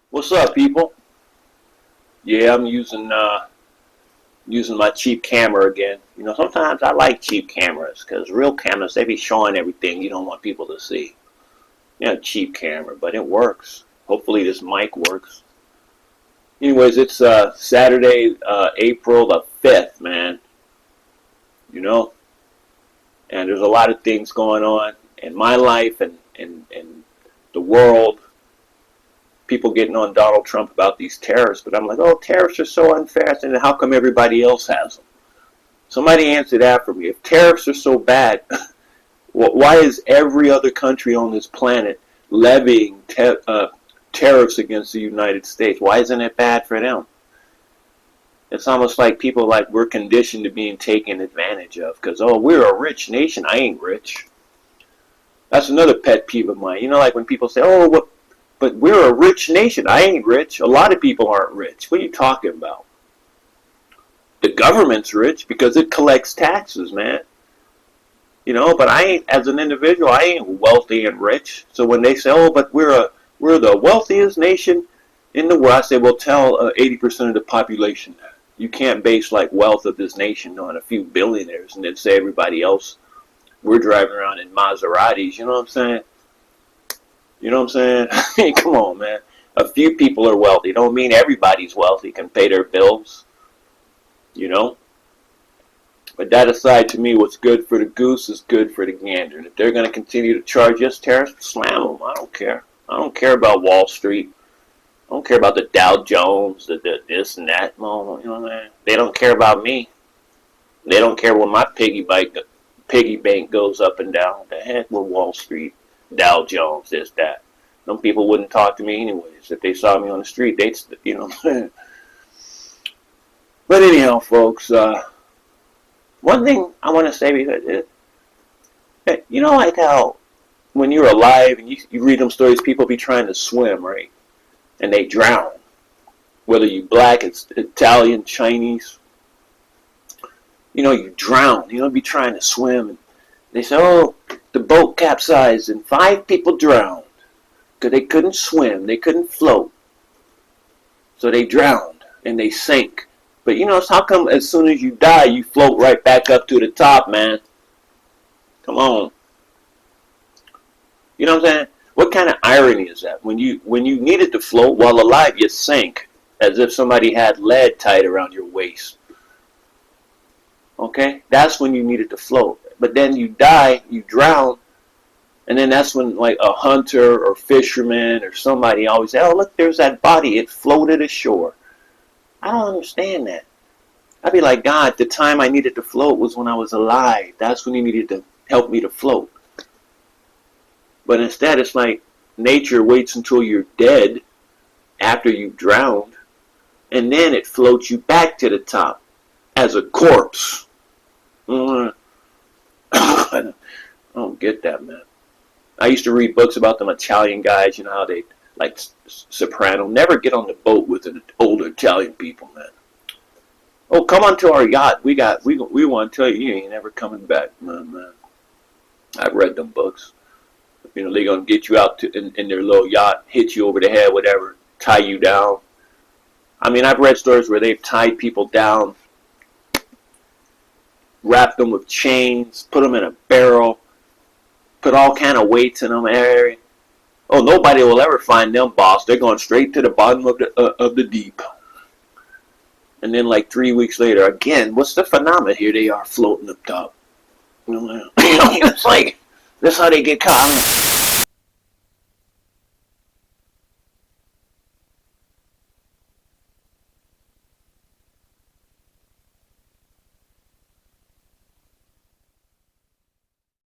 What's up, people? Yeah, I'm using my cheap camera again. Sometimes I like cheap cameras because real cameras they be showing everything you don't want people to see. Cheap camera, but it works. Hopefully this mic works. Anyways, it's Saturday, April the 5th, man. You know, and there's a lot of things going on in my life and the world. People getting on Donald Trump about these tariffs, but I'm like, oh, tariffs are so unfair. And how come everybody else has them? Somebody answer that for me. If tariffs are so bad, why is every other country on this planet levying tariffs against the United States? Why isn't it bad for them? It's almost like people like we're conditioned to being taken advantage of because, oh, we're a rich nation. I ain't rich. That's another pet peeve of mine. Like when people say, oh, what? But we're a rich nation. I ain't rich. A lot of people aren't rich. What are you talking about? The government's rich because it collects taxes, man. But I ain't, as an individual, I ain't wealthy and rich. So when they say, oh, but we're the wealthiest nation in the world, I say, well, tell 80% of the population that. You can't base like wealth of this nation on a few billionaires and then say everybody else, we're driving around in Maseratis. You know what I'm saying? You know what I'm saying? Come on, man. A few people are wealthy. Don't mean everybody's wealthy, can pay their bills. But that aside, to me, what's good for the goose is good for the gander. And if they're going to continue to charge us tariffs, slam them. I don't care. I don't care about Wall Street. I don't care about the Dow Jones, the this and that. They don't care about me. They don't care when my piggy bank goes up and down. The heck with Wall Street, Dow Jones, this, that. Some people wouldn't talk to me anyways. If they saw me on the street, they'd, But anyhow, folks, one thing I want to say, because like how when you're alive and you read them stories, people be trying to swim, right? And they drown. Whether you black, it's Italian, Chinese, you drown. Be trying to swim. And they say, oh, the boat capsized and 5 people drowned because they couldn't swim. They couldn't float. So they drowned and they sank. But how come as soon as you die, you float right back up to the top, man? Come on. You know what I'm saying? What kind of irony is that? When you needed to float while alive, you sank as if somebody had lead tied around your waist. Okay? That's when you needed to float. But then you die, you drown, and then that's when like a hunter or fisherman or somebody always say, oh, look, there's that body. It floated ashore. I don't understand that. I'd be like, God, the time I needed to float was when I was alive. That's when you needed to help me to float. But instead, it's like nature waits until you're dead after you've drowned, and then it floats you back to the top as a corpse. I don't get that, man. I used to read books about them Italian guys, how they, like Soprano, never get on the boat with the older Italian people, man. Oh, come onto our yacht. We want to tell you ain't never coming back, man. I've read them books. They're going to get you out in their little yacht, hit you over the head, whatever, tie you down. I've read stories where they've tied people down, wrapped them with chains, put them in a barrel, put all kind of weights in them. Oh, nobody will ever find them, boss. They're going straight to the bottom of the deep. And then like 3 weeks later, again, what's the phenomenon? Here they are floating up top. It's like, that's how they get caught.